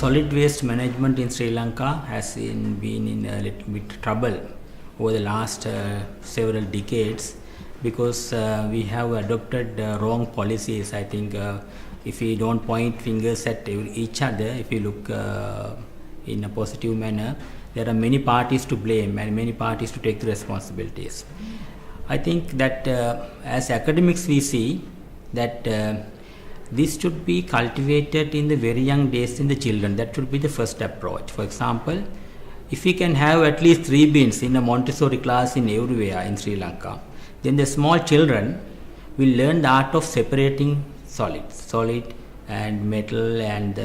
solid waste management in Sri Lanka has been in a little bit trouble over the last several decades because we have adopted wrong policies. I think if we don't point fingers at each other, if we look in a positive manner, there are many parties to blame and many parties to take the responsibilities. I think that as academics we see that this should be cultivated in the very young days in the children. That should be the first approach. For example, if we can have at least 3 bins in a Montessori class in everywhere in Sri Lanka, then the small children will learn the art of separating solid and metal and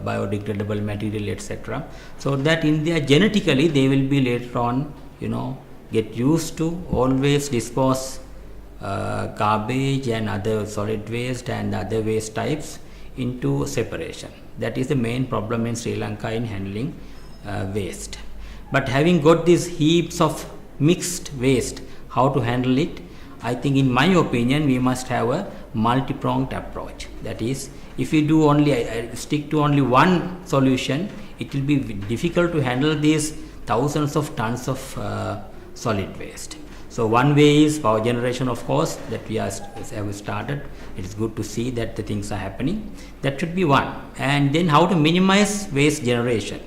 biodegradable material, etc. So that in their genetically they will be later on, get used to always dispose garbage and other solid waste and other waste types into separation. That is the main problem in Sri Lanka in handling waste. But having got these heaps of mixed waste, how to handle it? I think in my opinion we must have a multi-pronged approach. That is, if we do only stick to only one solution, it will be difficult to handle these thousands of tons of solid waste. So one way is power generation, of course, that we have started. It is good to see that the things are happening. That should be one. And then how to minimize waste generation.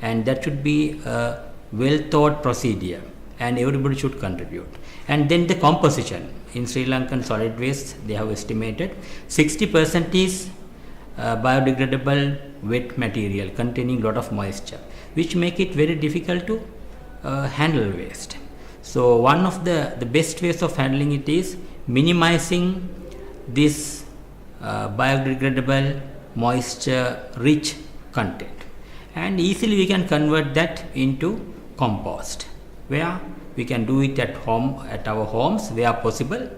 And that should be a well thought procedure and everybody should contribute. And then the composition. In Sri Lankan solid waste, they have estimated 60% is biodegradable wet material containing lot of moisture, which make it very difficult to handle waste. So one of the best ways of handling it is minimizing this biodegradable moisture rich content, and easily we can convert that into compost, where we can do it at home, at our homes where possible,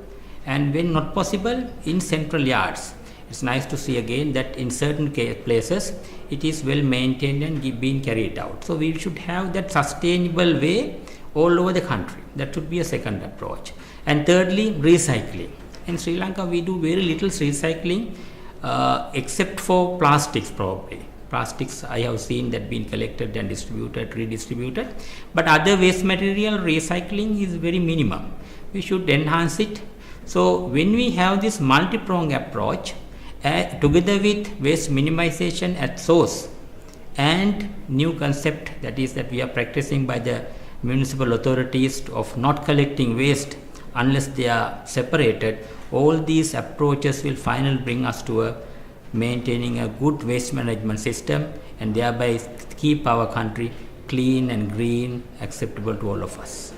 and when not possible in central yards. It's nice to see again that in certain places it is well maintained and being carried out. So we should have that sustainable way all over the country. That should be a second approach. And thirdly, recycling. In Sri Lanka we do very little recycling except for plastics probably. Plastics I have seen that being collected and distributed, redistributed, but other waste material recycling is very minimum. We should enhance it. So when we have this multi-pronged approach together with waste minimization at source and new concept, that is that we are practicing by the municipal authorities of not collecting waste unless they are separated, all these approaches will finally bring us to maintaining a good waste management system and thereby keep our country clean and green, acceptable to all of us.